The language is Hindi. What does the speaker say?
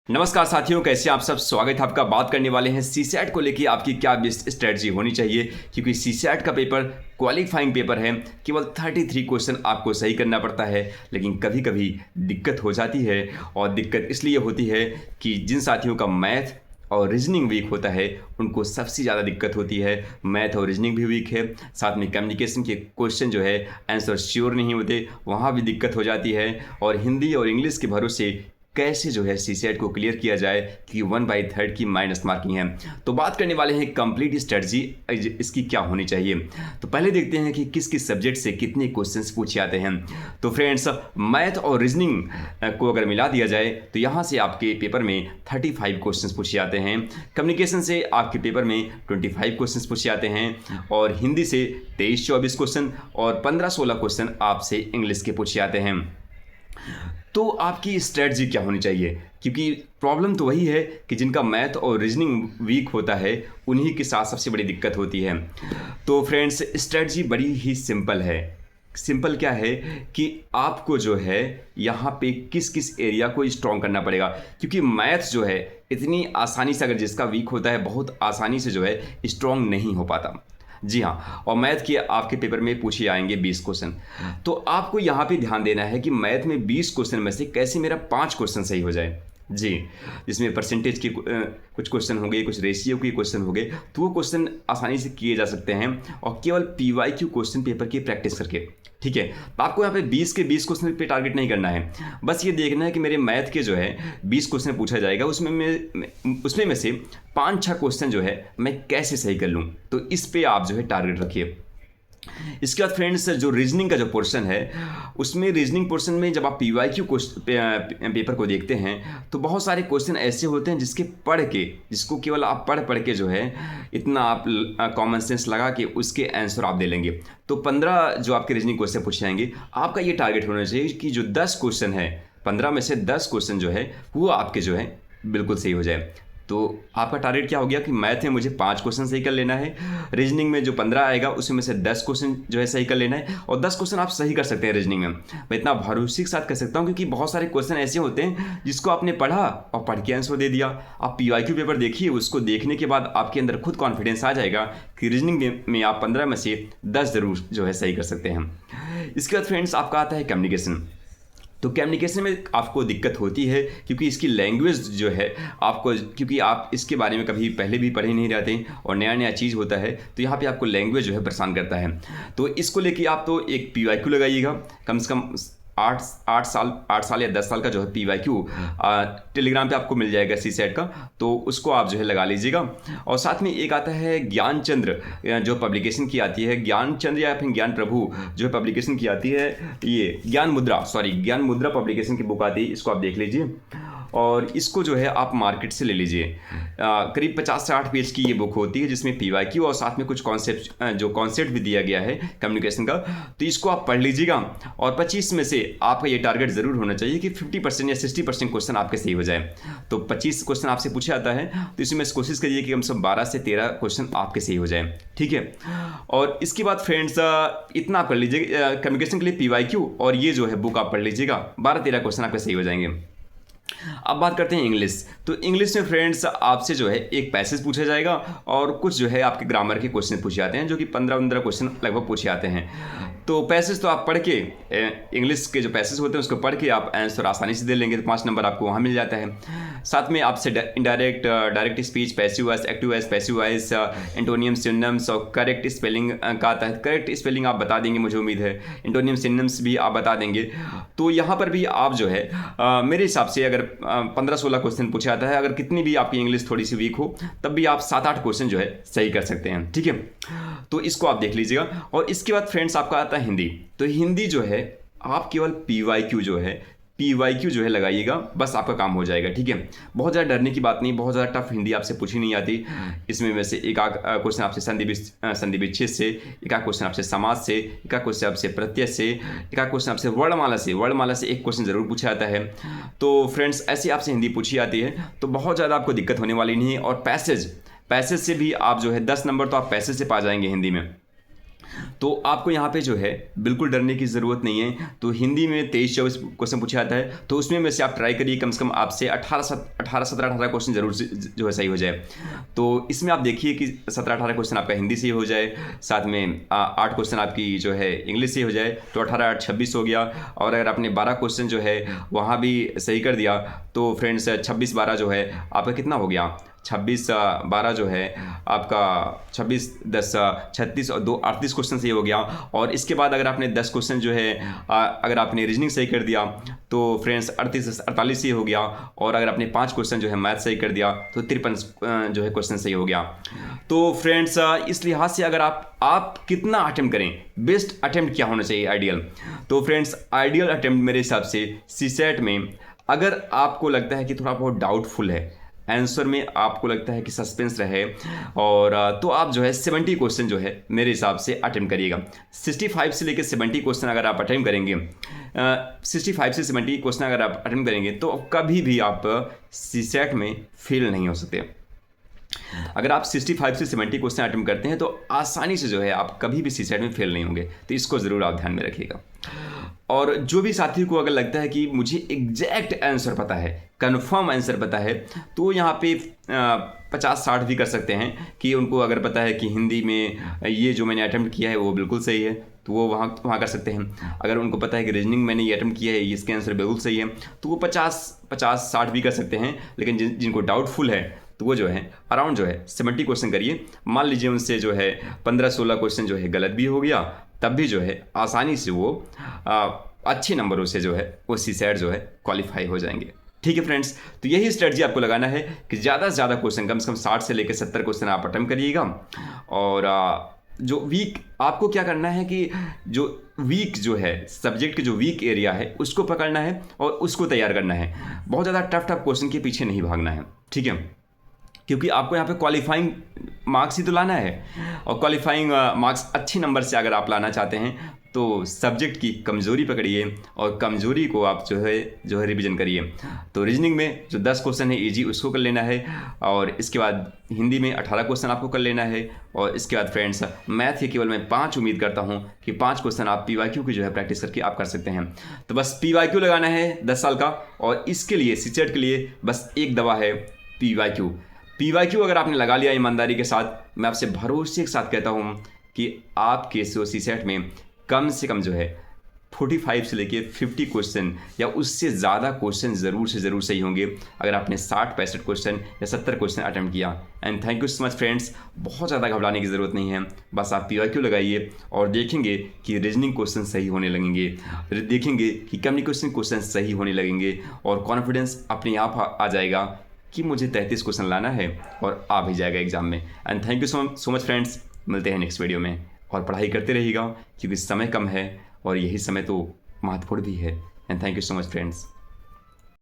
नमस्कार साथियों, कैसे आप सब। स्वागत है आपका। बात करने वाले हैं सीसैट को लेके आपकी क्या बेस्ट स्ट्रेटजी होनी चाहिए, क्योंकि सीसैट का पेपर क्वालिफाइंग पेपर है। केवल 33 क्वेश्चन आपको सही करना पड़ता है, लेकिन कभी कभी दिक्कत हो जाती है। और दिक्कत इसलिए होती है कि जिन साथियों का मैथ और रीजनिंग वीक होता है उनको सबसे ज़्यादा दिक्कत होती है। मैथ और रीजनिंग भी वीक है, साथ में कम्युनिकेशन के क्वेश्चन जो है आंसर श्योर नहीं होते, वहाँ भी दिक्कत हो जाती है। और हिंदी और इंग्लिश के भरोसे कैसे जो है सीसेट को क्लियर किया जाए कि 1/3 की माइनस मार्किंग है। तो बात करने वाले हैं कंप्लीट स्ट्रेटजी इसकी क्या होनी चाहिए। तो पहले देखते हैं कि किस किस सब्जेक्ट से कितने क्वेश्चंस पूछे आते हैं। तो फ्रेंड्स, मैथ और रीजनिंग को अगर मिला दिया जाए तो यहाँ से आपके पेपर में 35 क्वेश्चंस पूछे आते हैं। कम्युनिकेशन से आपके पेपर में 25 क्वेश्चंस पूछे आते हैं, और हिंदी से 23-24 क्वेश्चन और 15-16 क्वेश्चन आपसे इंग्लिश के पूछे आते हैं। तो आपकी स्ट्रेटजी क्या होनी चाहिए, क्योंकि प्रॉब्लम तो वही है कि जिनका मैथ और रीजनिंग वीक होता है उन्हीं के साथ सबसे बड़ी दिक्कत होती है। तो फ्रेंड्स, स्ट्रेटजी बड़ी ही सिंपल है। सिंपल क्या है कि आपको जो है यहाँ पे किस किस एरिया को स्ट्रॉन्ग करना पड़ेगा, क्योंकि मैथ जो है इतनी आसानी से, अगर जिसका वीक होता है, बहुत आसानी से जो है स्ट्रॉन्ग नहीं हो पाता। जी हाँ, और मैथ के आपके पेपर में पूछे आएंगे 20 क्वेश्चन। तो आपको यहाँ पे ध्यान देना है कि मैथ में 20 क्वेश्चन में से कैसे मेरा 5 क्वेश्चन सही हो जाए। जी, जिसमें परसेंटेज के कुछ क्वेश्चन हो गए, कुछ रेशियो के क्वेश्चन हो गए, तो वो क्वेश्चन आसानी से किए जा सकते हैं, और केवल पीवाईक्यू क्वेश्चन पेपर की प्रैक्टिस करके। ठीक है, तो आपको यहाँ पे 20 के 20 क्वेश्चन पे टारगेट नहीं करना है। बस ये देखना है कि मेरे मैथ के जो है 20 क्वेश्चन पूछा जाएगा, उसमें में से 5-6 क्वेश्चन जो है मैं कैसे सही कर लूँ। तो इस पे आप जो है टारगेट रखिए। इसके बाद फ्रेंड्स, जो रीजनिंग का जो पोर्शन है, उसमें रीजनिंग पोर्शन में जब आप पीवाईक्यू पेपर को देखते हैं तो बहुत सारे क्वेश्चन ऐसे होते हैं जिसको केवल आप पढ़ के जो है इतना आप कॉमन सेंस लगा के उसके आंसर आप दे लेंगे। तो 15 जो आपके रीजनिंग क्वेश्चन पूछे जाएंगे, आपका ये टारगेट होना चाहिए कि जो 10 क्वेश्चन है, 15 में से 10 क्वेश्चन जो है वो आपके जो है बिल्कुल सही हो जाए। तो आपका टारगेट क्या हो गया कि मैथ में मुझे 5 क्वेश्चन सही कर लेना है, रीजनिंग में जो 15 आएगा उसमें से 10 क्वेश्चन जो है सही कर लेना है। और 10 क्वेश्चन आप सही कर सकते हैं रीजनिंग में, मैं इतना भरोसे के साथ कर सकता हूँ, क्योंकि बहुत सारे क्वेश्चन ऐसे होते हैं जिसको आपने पढ़ा और पढ़ के आंसर दे दिया। आप पीवाईक्यू पेपर देखिए, उसको देखने के बाद आपके अंदर खुद कॉन्फिडेंस आ जाएगा कि रीजनिंग में आप 15 में से 10 जरूर जो है सही कर सकते हैं। इसके बाद फ्रेंड्स, आपका आता है कम्युनिकेशन। तो कम्युनिकेशन में आपको दिक्कत होती है, क्योंकि इसकी लैंग्वेज जो है आपको, क्योंकि आप इसके बारे में कभी पहले भी पढ़े नहीं रहते और नया नया चीज़ होता है, तो यहाँ पे आपको लैंग्वेज जो है परेशान करता है। तो इसको लेके आप तो एक पीवाईक्यू लगाइएगा, कम से कम 8 साल या 10 साल का जो है पीवाईक्यू टेलीग्राम पे आपको मिल जाएगा सीसेट का, तो उसको आप जो है लगा लीजिएगा। और साथ में एक आता है ज्ञानचंद्र जो पब्लिकेशन की आती है, ज्ञानचंद्र या फिर ज्ञान प्रभु जो पब्लिकेशन की आती है, ये ज्ञान मुद्रा पब्लिकेशन की बुक आती है, इसको आप देख लीजिए। और इसको जो है आप मार्केट से ले लीजिए। करीब 50 से 60 पेज की ये बुक होती है, जिसमें पीवाईक्यू और साथ में कुछ कॉन्सेप्ट भी दिया गया है कम्युनिकेशन का। तो इसको आप पढ़ लीजिएगा, और 25 में से आपका ये टारगेट ज़रूर होना चाहिए कि 50% या 60% क्वेश्चन आपके सही हो जाए। तो 25 क्वेश्चन आपसे पूछे आता है, तो इसमें कोशिश करिए कि कम से कम 12 से 13 क्वेश्चन आपके सही हो जाए। ठीक है, और इसके बाद फ्रेंड्स, इतना आप कर लीजिएगा कम्युनिकेशन के लिए पीवाईक्यू, और ये जो है बुक आप पढ़ लीजिएगा, 12-13 क्वेश्चन आपके सही हो जाएंगे। अब बात करते हैं इंग्लिश। तो इंग्लिश में फ्रेंड्स, आपसे जो है एक पैसेज पूछा जाएगा, और कुछ जो है आपके ग्रामर के क्वेश्चन पूछे जाते हैं, जो कि 15-15 क्वेश्चन लगभग पूछे आते हैं। तो पैसेज तो आप पढ़ के, इंग्लिश के जो पैसेज होते हैं उसको पढ़ के आप आंसर आसानी से दे लेंगे, तो 5 नंबर आपको वहाँ मिल जाता है। साथ में आपसे indirect, direct speech, passive voice, active voice, passive voice, antonym, synonyms और करेक्ट स्पेलिंग का आता है। करेक्ट स्पेलिंग आप बता देंगे, मुझे उम्मीद है। एंटोनियम, सिनोनिम्स भी आप बता देंगे। तो यहाँ पर भी आप जो है मेरे हिसाब से अगर 15-16 क्वेश्चन पूछा जाता है, अगर कितनी भी आपकी इंग्लिश थोड़ी सी वीक हो, तब भी आप 7-8 क्वेश्चन जो है सही कर सकते हैं। ठीक है, तो इसको आप देख लीजिएगा। और इसके बाद फ्रेंड्स, आपका आता है हिंदी। तो हिंदी जो है आप केवल पीवाईक्यू जो है लगाइएगा, बस आपका काम हो जाएगा। ठीक है, बहुत ज़्यादा डरने की बात नहीं, बहुत ज़्यादा टफ हिंदी आपसे पूछी नहीं आती। इसमें वैसे एक क्वेश्चन आपसे संधि विच्छेद से, एक क्वेश्चन आपसे समाज से, एक क्वेश्चन आपसे प्रत्यय से, एक क्वेश्चन आपसे वर्णमाला से एक क्वेश्चन ज़रूर पूछा जाता है। तो फ्रेंड्स, ऐसे आपसे हिंदी पूछी आती है, तो बहुत ज़्यादा आपको दिक्कत होने वाली नहीं है। और पैसेज से भी आप जो है 10 नंबर तो आप पैसेज से पा जाएंगे हिंदी में। तो आपको यहाँ पे जो है बिल्कुल डरने की ज़रूरत नहीं है। तो हिंदी में 23-24 क्वेश्चन पूछा जाता है, तो उसमें में से आप ट्राई करिए कम से कम आपसे 18-17-18 क्वेश्चन जरूर जो है सही हो जाए। तो इसमें आप देखिए कि 17-18 क्वेश्चन आपका हिंदी से ही हो जाए, साथ में 8 क्वेश्चन आपकी जो है इंग्लिश से हो जाए, तो 18-8 26 हो गया। और अगर आपने 12 क्वेश्चन जो है वहाँ भी सही कर दिया तो फ्रेंड्स 26-12 जो है आपका कितना हो गया, 26-12 जो है आपका 26-10 36 और 2 38 क्वेश्चन सही हो गया। और इसके बाद अगर आपने 10 क्वेश्चन जो है अगर आपने रीजनिंग सही कर दिया तो फ्रेंड्स 38-48 सही हो गया। और अगर आपने 5 क्वेश्चन जो है मैथ सही कर दिया तो 53 जो है क्वेश्चन सही हो गया। तो फ्रेंड्स इस लिहाज से अगर आप कितना अटेम्प्ट करें, बेस्ट अटेम्प्ट क्या होना चाहिए आइडियल, तो फ्रेंड्स आइडियल अटेम्प्ट मेरे हिसाब से सीसेट में अगर आपको लगता है कि थोड़ा बहुत डाउटफुल है आंसर में, आपको लगता है कि सस्पेंस रहे, और तो आप जो है 70 क्वेश्चन जो है मेरे हिसाब से अटेम्प्ट करिएगा। 65 से लेकर 70 क्वेश्चन अगर आप अटेम्प्ट करेंगे, 65 से 70 क्वेश्चन अगर आप अटेम्प्ट करेंगे तो कभी भी आप सीसेट में फेल नहीं हो सकते। अगर आप 65 से 70 क्वेश्चन अटेम्प्ट करते हैं तो आसानी से जो है आप कभी भी सीसेट में फेल नहीं होंगे। तो इसको ज़रूर आप ध्यान में रखिएगा। और जो भी साथी को अगर लगता है कि मुझे एग्जैक्ट आंसर पता है, कन्फर्म आंसर पता है, तो यहाँ पे 50-60 भी कर सकते हैं कि उनको अगर पता है कि हिंदी में ये जो मैंने अटेम्प्ट किया है वो बिल्कुल सही है तो वो वहाँ कर सकते हैं। अगर उनको पता है कि रीजनिंग मैंने ये अटेम्प्ट किया है इसके आंसर बिल्कुल सही है तो वो 50-60 भी कर सकते हैं। लेकिन जिनको डाउटफुल है तो वो जो है अराउंड जो है 70 क्वेश्चन करिए। मान लीजिए उनसे जो है 15-16 क्वेश्चन जो है गलत भी हो गया, तब भी जो है आसानी से वो अच्छे नंबरों से जो है वो सीसेट जो है क्वालिफाई हो जाएंगे। ठीक है फ्रेंड्स, तो यही स्ट्रेटजी आपको लगाना है कि ज़्यादा से ज़्यादा क्वेश्चन, कम से कम 60 से लेकर 70 क्वेश्चन आप अटेम्प्ट करिएगा। और जो वीक आपको क्या करना है कि जो वीक जो है सब्जेक्ट के जो वीक एरिया है उसको पकड़ना है और उसको तैयार करना है। बहुत ज़्यादा टफ क्वेश्चन के पीछे नहीं भागना है, ठीक है, क्योंकि आपको यहाँ पे क्वालिफाइंग मार्क्स ही तो लाना है। और क्वालिफाइंग मार्क्स अच्छे नंबर से अगर आप लाना चाहते हैं तो सब्जेक्ट की कमज़ोरी पकड़िए और कमज़ोरी को आप जो है रिवीजन करिए। तो रीजनिंग में जो 10 क्वेश्चन है इजी उसको कर लेना है, और इसके बाद हिंदी में 18 क्वेश्चन आपको कर लेना है, और इसके बाद फ्रेंड्स मैथ के केवल मैं 5 उम्मीद करता हूँ कि 5 क्वेश्चन आप PYQ की जो है प्रैक्टिस करके आप कर सकते हैं। तो बस PYQ लगाना है 10 साल का, और इसके लिए सीसेट के लिए बस एक दवा है PYQ अगर आपने लगा लिया ईमानदारी के साथ, मैं आपसे भरोसे के साथ कहता हूँ कि आपके सीसेट में कम से कम जो है 45 से लेके 50 क्वेश्चन या उससे ज़्यादा क्वेश्चन ज़रूर से ज़रूर सही होंगे अगर आपने 60-65 क्वेश्चन या 70 क्वेश्चन अटेम्प्ट किया। And thank you so much friends. बहुत ज़्यादा घबराने की ज़रूरत नहीं है, बस आप PYQ लगाइए और देखेंगे कि रीजनिंग क्वेश्चन सही होने लगेंगे, देखेंगे कि कम्युनिकेशन क्वेश्चन सही होने लगेंगे, और कॉन्फिडेंस अपने आप आ जाएगा कि मुझे 33 क्वेश्चन लाना है और आ भी जाएगा एग्जाम में। And thank you so much friends. मिलते हैं नेक्स्ट वीडियो में, और पढ़ाई करते रहिएगा क्योंकि समय कम है और यही समय तो महत्वपूर्ण भी है। And thank you so much friends.